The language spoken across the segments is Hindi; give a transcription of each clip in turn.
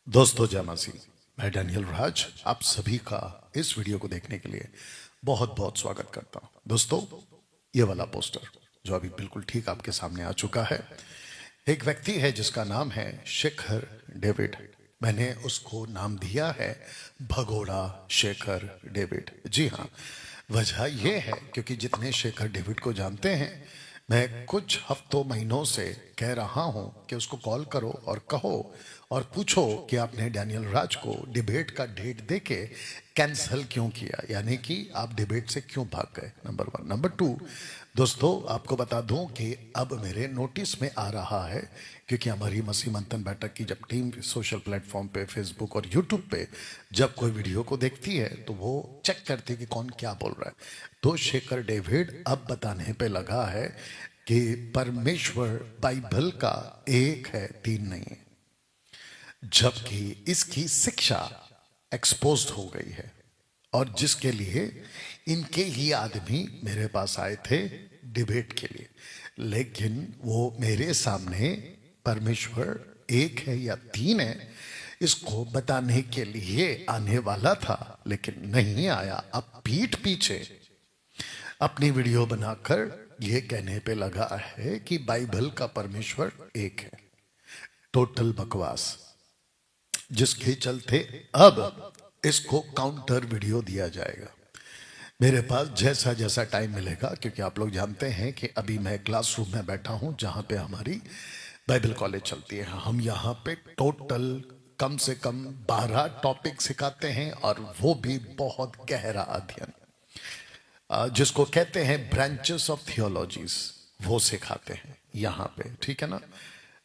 दोस्तों जय मासी, मैं डैनियल राज आप सभी का इस वीडियो को देखने के लिए बहुत बहुत स्वागत करता हूं। दोस्तों, ये वाला पोस्टर जो अभी बिल्कुल ठीक आपके सामने आ चुका है, एक व्यक्ति है जिसका नाम है शेखर डेविड। मैंने उसको नाम दिया है भगोड़ा शेखर डेविड। जी हाँ, वजह यह है क्योंकि जितने शेखर डेविड को जानते हैं, मैं कुछ हफ्तों महीनों से कह रहा हूं कि उसको कॉल करो और कहो और पूछो कि आपने डैनियल राज को डिबेट का डेट देके कैंसिल क्यों किया, यानी कि आप डिबेट से क्यों भाग गए। Number one. नंबर टू, दोस्तों आपको बता दूं कि अब मेरे नोटिस में आ रहा है, क्योंकि हमारी मसीह मंथन बैठक की जब टीम सोशल प्लेटफॉर्म पे, फेसबुक और यूट्यूब पे जब कोई वीडियो को देखती है तो वो चेक करती है कि कौन क्या बोल रहा है। तो शेखर डेविड अब बताने पे लगा है कि परमेश्वर बाइबल का एक है, तीन नहीं है, जबकि इसकी शिक्षा एक्सपोज्ड हो गई है। और जिसके लिए इनके ही आदमी मेरे पास आए थे डिबेट के लिए, लेकिन वो मेरे सामने परमेश्वर एक है या तीन है इसको बताने के लिए आने वाला था, लेकिन नहीं आया। अब पीठ पीछे अपनी वीडियो बनाकर ये कहने पे लगा है कि बाइबल का परमेश्वर एक है। टोटल बकवास, जिसके चलते अब इसको काउंटर वीडियो दिया जाएगा। मेरे पास जैसा जैसा टाइम मिलेगा, क्योंकि आप लोग जानते हैं कि अभी मैं क्लासरूम में बैठा हूं जहां पे हमारी बाइबल कॉलेज चलती है। हम यहाँ पे टोटल कम से कम 12 टॉपिक सिखाते हैं, और वो भी बहुत गहरा अध्ययन, जिसको कहते हैं ब्रांचेस ऑफ थियोलॉजीज, वो सिखाते हैं यहाँ पे। ठीक है ना?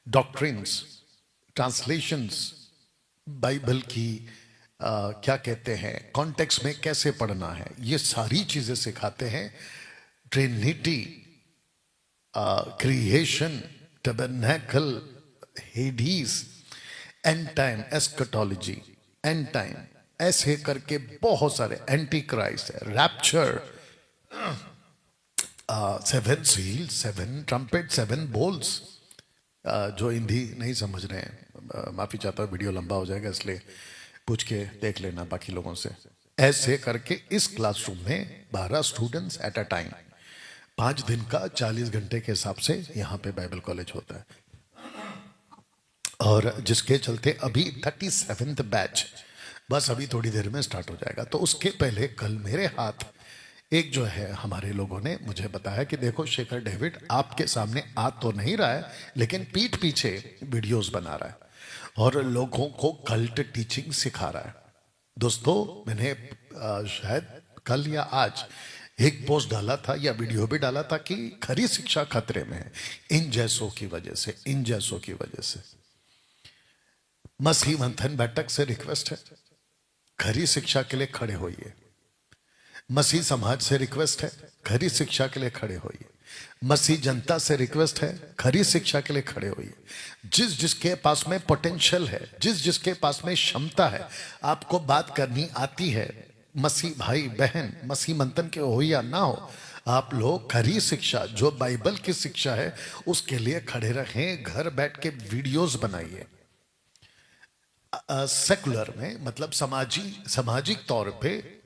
डॉक्ट्रिन्स, ट्रांसलेशंस, बाइबल की क्या कहते हैं कॉन्टेक्स्ट में कैसे पढ़ना है, ये सारी चीजें सिखाते हैं। Trinity, creation, tabernacle, Hades, end time, eschatology, end time, ऐसे करके बहुत सारे, एंटी क्राइस्ट है, rapture, seven seal, seven trumpet, seven bowls. जो हिंदी नहीं समझ रहे हैं, माफी चाहता हूँ, वीडियो लंबा हो जाएगा, इसलिए पूछ के देख लेना बाकी लोगों से। ऐसे करके इस क्लासरूम में 12 स्टूडेंट्स एट अ टाइम, 5 दिन का 40 घंटे के हिसाब से यहाँ पे बाइबल कॉलेज होता है। और जिसके चलते अभी 37th बैच बस अभी थोड़ी देर में स्टार्ट हो जाएगा। तो उसके पहले कल मेरे हाथ एक जो है हमारे लोगों ने मुझे बताया कि देखो शेखर डेविड आपके सामने आ तो नहीं रहा है, लेकिन पीठ पीछे वीडियोस बना रहा है और लोगों को कल्ट टीचिंग सिखा रहा है। दोस्तों, मैंने शायद कल या आज एक पोस्ट डाला था या वीडियो भी डाला था कि खरी शिक्षा खतरे में है इन जैसों की वजह से, इन जैसों की वजह से। मसीह मंथन बैठक से रिक्वेस्ट है, खरी शिक्षा के लिए खड़े होइए। मसीह समाज से रिक्वेस्ट है, खरी शिक्षा के लिए खड़े होइए। मसीह जनता से रिक्वेस्ट है, खरी शिक्षा के लिए खड़े होइए। जिस जिसके पास में पोटेंशियल है, जिस जिसके पास में क्षमता है, आपको बात करनी आती है, मसीह भाई बहन, मसीह मंथन के हो या ना हो, आप लोग खरी शिक्षा जो बाइबल की शिक्षा है उसके लिए खड़े रहें। घर बैठ के वीडियोस बनाइए। सेकुलर में मतलब सामाजिक तौर पे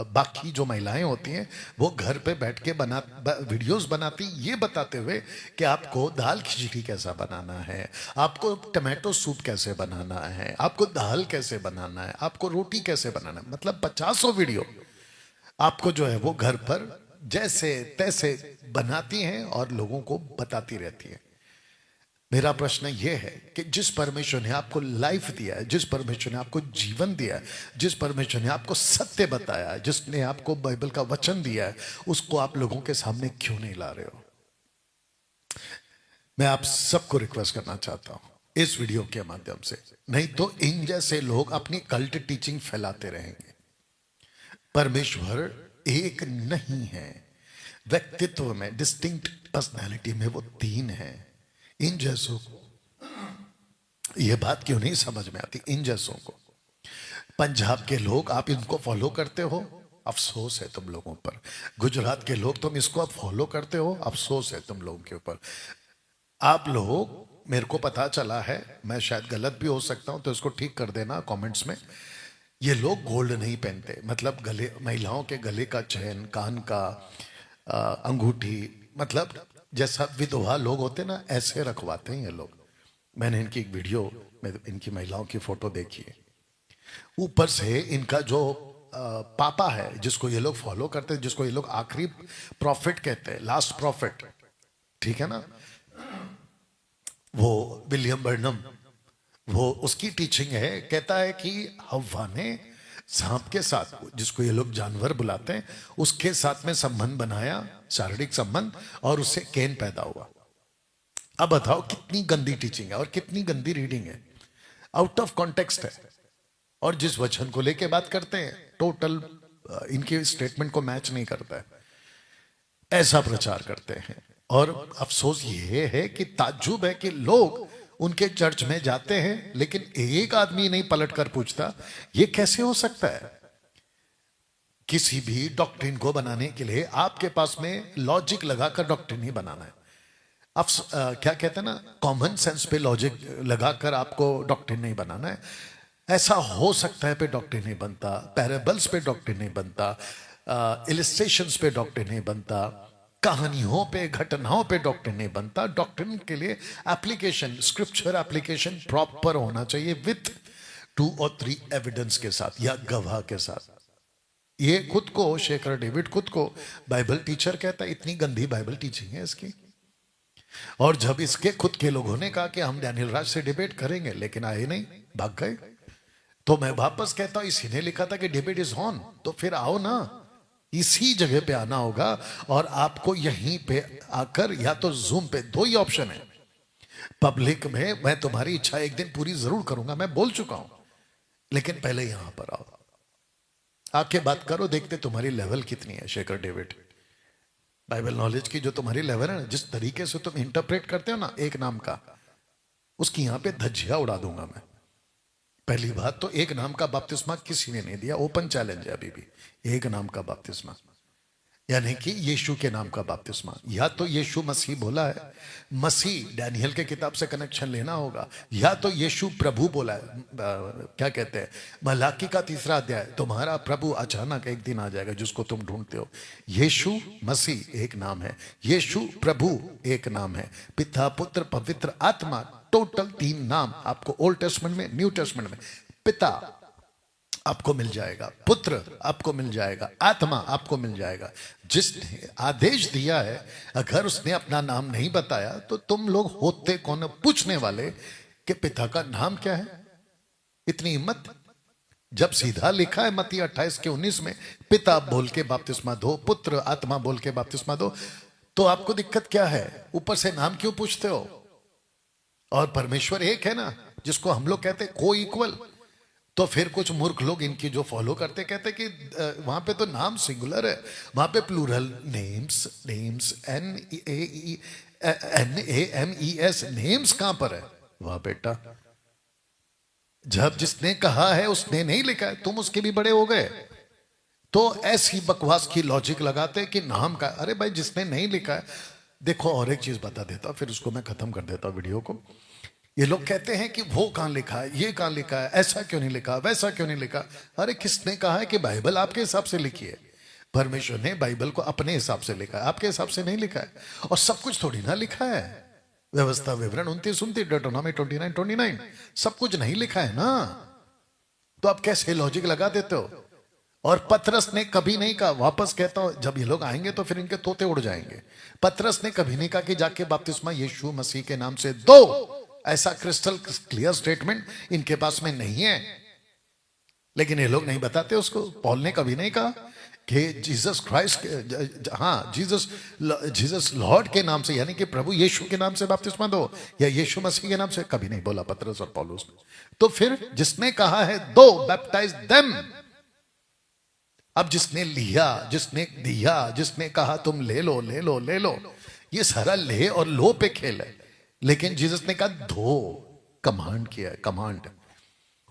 बाकी जो महिलाएं होती हैं वो घर पे बैठ के वीडियोस बनाती, ये बताते हुए कि आपको दाल खिचड़ी कैसा बनाना है, आपको टमाटो सूप कैसे बनाना है, आपको दाल कैसे बनाना है, आपको रोटी कैसे बनाना है। मतलब 50 वीडियो आपको जो है वो घर पर जैसे तैसे बनाती हैं और लोगों को बताती रहती है। मेरा प्रश्न यह है कि जिस परमेश्वर ने आपको लाइफ दिया है, जिस परमेश्वर ने आपको जीवन दिया है, जिस परमेश्वर ने आपको सत्य बताया है, जिसने आपको बाइबल का वचन दिया है, उसको आप लोगों के सामने क्यों नहीं ला रहे हो? मैं आप सबको रिक्वेस्ट करना चाहता हूं इस वीडियो के माध्यम से, नहीं तो इन जैसे लोग अपनी कल्ट टीचिंग फैलाते रहेंगे। परमेश्वर एक नहीं है, व्यक्तित्व में, डिस्टिंक्ट पर्सनैलिटी में वो तीन है। इन जैसों को ये बात क्यों नहीं समझ में आती? इन जैसों को, पंजाब के लोग आप इनको फॉलो करते हो, अफसोस है तुम लोगों पर। गुजरात के लोग तुम इसको अब फॉलो करते हो, अफसोस है तुम लोगों के ऊपर। आप लोग मेरे को पता चला है, मैं शायद गलत भी हो सकता हूं, तो इसको ठीक कर देना कमेंट्स में। ये लोग गोल्ड नहीं पहनते, मतलब गले, महिलाओं के गले का चैन, कान का अंगूठी, मतलब जैसा विधवा लोग होते ना ऐसे रखवाते हैं ये लोग। मैंने इनकी एक वीडियो में इनकी महिलाओं की फोटो देखी है। ऊपर से इनका जो पापा है, जिसको ये लोग फॉलो करते हैं, जिसको ये लोग आखिरी प्रॉफिट कहते हैं, लास्ट प्रॉफिट, ठीक है ना, वो विलियम बर्नम, वो उसकी टीचिंग है, कहता है कि हव्वा ने सांप के साथ, जिसको ये लोग जानवर बुलाते हैं, उसके साथ में संबंध बनाया, शारीरिक संबंध, और उससे कैन पैदा हुआ। अब बताओ कितनी गंदी टीचिंग है और कितनी गंदी रीडिंग है, आउट ऑफ कॉन्टेक्स्ट है। और जिस वचन को लेके बात करते हैं टोटल इनके स्टेटमेंट को मैच नहीं करता है, ऐसा प्रचार करते हैं। और अफसोस ये है कि ताज्जुब है कि लोग उनके चर्च में जाते हैं, लेकिन एक आदमी नहीं पलट कर पूछता ये कैसे हो सकता है। किसी भी डॉक्ट्रिन को बनाने के लिए आपके पास में लॉजिक लगाकर डॉक्ट्रिन ही बनाना है। अब क्या कहते हैं ना, कॉमन सेंस पे लॉजिक लगाकर आपको डॉक्ट्रिन नहीं बनाना है। ऐसा हो सकता है पे डॉक्ट्रिन नहीं बनता, पैराबल्स पे डॉक्ट्रिन नहीं बनता, इलिस्ट्रेशंस पे डॉक्ट्रिन नहीं बनता, कहानियों पे, घटनाओं पे डॉक्ट्रिन नहीं बनता। डॉक्ट्रिन के लिए एप्लीकेशन, स्क्रिप्चर एप्लीकेशन प्रॉपर होना चाहिए, विथ 2 और 3 एविडेंस के साथ या गवाह के साथ। ये खुद को शेखर डेविड खुद को बाइबल टीचर कहता है, इतनी गंदी बाइबल टीचिंग है इसकी। और जब इसके खुद के लोगों ने कहा कि हम डैनियल राज से डिबेट करेंगे, लेकिन आए नहीं, भाग गए, तो मैं वापस कहता हूं इसी ने लिखा था कि डिबेट इज ऑन, तो फिर आओ ना, इसी जगह पे आना होगा। और आपको यहीं पे आकर, या तो जूम पे, 2 ही ऑप्शन है। पब्लिक में मैं तुम्हारी इच्छा एक दिन पूरी जरूर करूंगा, मैं बोल चुका हूं, लेकिन पहले यहां पर आओ, आके बात करो, देखते तुम्हारी लेवल कितनी है। शेखर डेविड, बाइबल नॉलेज की जो तुम्हारी लेवल है ना, जिस तरीके से तुम इंटरप्रेट करते हो ना एक नाम का, उसकी यहां पे धज्जियां उड़ा दूंगा मैं। पहली बात तो एक नाम का बपतिस्मा किसी ने नहीं दिया, ओपन चैलेंज है अभी भी। एक नाम का बपतिस्मा यानी कि यीशु के नाम का बपतिस्मा, या तो यीशु मसीह बोला है, मसीह डैनियल के किताब से कनेक्शन लेना होगा, या तो यीशु प्रभु बोला है। क्या कहते हैं, मलाकी का 3रा अध्याय, तुम्हारा प्रभु अचानक एक दिन आ जाएगा जिसको तुम ढूंढते हो। यीशु मसीह एक नाम है, यीशु प्रभु एक नाम है, पिता पुत्र पवित्र आत्मा, टोटल 3 नाम आपको ओल्ड टेस्टमेंट में, न्यू टेस्टमेंट में। पिता आपको मिल जाएगा, पुत्र आपको मिल जाएगा, आत्मा आपको मिल जाएगा। जिसने आदेश दिया है, अगर उसने अपना नाम नहीं बताया तो तुम लोग होते कौन पूछने वाले कि पिता का नाम क्या है। इतनी हिम्मत, जब सीधा लिखा है मत्ती 28:19 में, पिता बोल के बपतिस्मा दो, पुत्र आत्मा बोल के बपतिस्मा दो, तो आपको दिक्कत क्या है? ऊपर से नाम क्यों पूछते हो? और परमेश्वर एक है ना, जिसको हम लोग कहते हैं को इक्वल। तो फिर कुछ मूर्ख लोग इनकी जो फॉलो करते कहते कि वहां पे तो नाम सिंगुलर है, वहां पे plural, names, names, NAMES, names कहां पर है? वाह बेटा, जब जिसने कहा है उसने नहीं लिखा है, तुम उसके भी बड़े हो गए। तो ऐसी बकवास की लॉजिक लगाते कि नाम का, अरे भाई जिसने नहीं लिखा है। देखो और एक चीज बता देता, फिर उसको मैं खत्म कर देता वीडियो को। ये लोग कहते हैं कि वो कहां लिखा है, ये कहां लिखा है, ऐसा क्यों नहीं लिखा, वैसा क्यों नहीं लिखा। अरे किसने कहा है कि बाइबल आपके हिसाब से लिखी है? परमेश्वर ने बाइबल को अपने हिसाब से लिखा है, आपके हिसाब से नहीं लिखा है। और सब कुछ थोड़ी ना लिखा है, व्यवस्था विवरण 29-29, डेटोनॉमी 29-29, सब कुछ नहीं लिखा है ना। तो आप कैसे लॉजिक लगा देते हो? और पतरस ने कभी नहीं कहा, वापस कहता हूं, जब ये लोग आएंगे तो फिर इनके तोते उड़ जाएंगे। पतरस ने कभी नहीं कहा कि जाके बपतिस्मा यीशु मसीह के नाम से दो। ऐसा क्रिस्टल क्लियर स्टेटमेंट इनके पास में नहीं है, लेकिन ये लोग नहीं बताते उसको। पॉल ने कभी नहीं कहा कि जीसस क्राइस्ट, हाँ जीसस लॉर्ड के नाम से, यानी कि प्रभु यीशु के नाम से बपतिस्मा दो, या यीशु मसीह के नाम से, कभी नहीं बोला पतरस और पौलुस ने। तो फिर जिसने कहा है दो, बैप्टाइज देम। अब जिसने लिया, जिसने दिया, जिसने कहा तुम ले लो ले लो ले लो, ये सारा ले और लो पे खेल है। लेकिन जीसस ने कहा दो, कमांड किया, कमांड,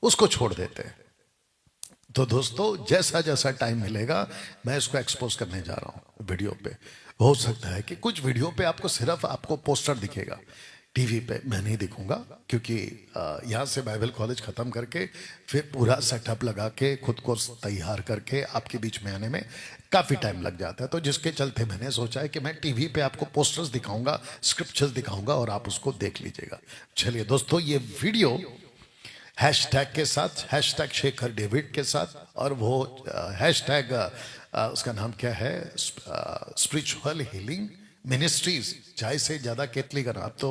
उसको छोड़ देते हैं। तो दोस्तों जैसा जैसा टाइम मिलेगा मैं इसको एक्सपोज करने जा रहा हूं वीडियो पे। हो सकता है कि कुछ वीडियो पे आपको सिर्फ आपको पोस्टर दिखेगा टीवी पे मैं नहीं दिखूंगा, क्योंकि यहाँ से बाइबल कॉलेज ख़त्म करके फिर पूरा सेटअप लगा के खुद को तैयार करके आपके बीच में आने में काफ़ी टाइम लग जाता है। तो जिसके चलते मैंने सोचा है कि मैं टीवी पे आपको पोस्टर्स दिखाऊंगा, स्क्रिप्चर्स दिखाऊंगा और आप उसको देख लीजिएगा। चलिए दोस्तों, ये वीडियो हैशटैग के साथ, हैशटैग शेखर डेविड के साथ, और वो हैशटैग उसका नाम क्या है, स्पिरिचुअल हीलिंग मिनिस्ट्रीज, चाय से ज्यादा केतली का नाम। तो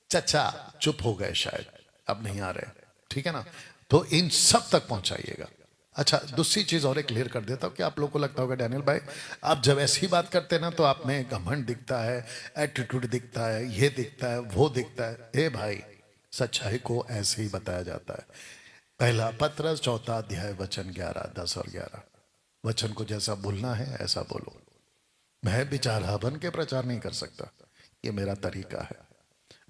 चचा चुप हो गए शायद, अब नहीं आ रहे, ठीक है ना। तो इन सब तक पहुंचाइएगा। अच्छा, दूसरी चीज और एक क्लियर कर देता हूँ कि आप लोगों को लगता होगा डैनियल भाई आप जब ऐसी बात करते हैं ना तो आप में घमंड दिखता है, एटीट्यूड दिखता है, ये दिखता है, वो दिखता है। ए भाई, सच्चाई को ऐसे ही बताया जाता है। पहला पत्र 4 अध्याय वचन 11, 10 और 11। वचन को जैसा बोलना है ऐसा बोलो। मैं बेचारा बन के प्रचार नहीं कर सकता, ये मेरा तरीका है।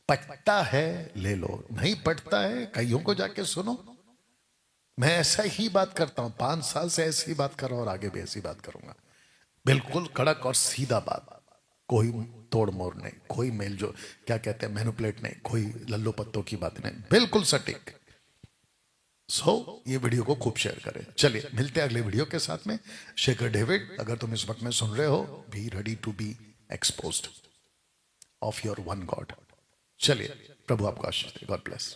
पटता है ले लो, नहीं पटता है कईयों को जाके सुनो। मैं ऐसा ही बात करता हूं, 5 साल से ऐसी ही बात कर रहा हूं और आगे भी ऐसी बात करूंगा। बिल्कुल कड़क और सीधा बात, कोई तोड़ मोड़ नहीं, कोई मेल जो क्या कहते हैं मैनिपुलेट नहीं, कोई लल्लो पत्तों की बात नहीं, बिल्कुल सटीक। ये वीडियो को खूब शेयर करें। चलिए मिलते हैं अगले वीडियो के साथ में। शेखर डेविड, अगर तुम इस वक्त में सुन रहे हो, be ready to be exposed of your one God. चलिए, प्रभु आपको आशीष दे। God bless.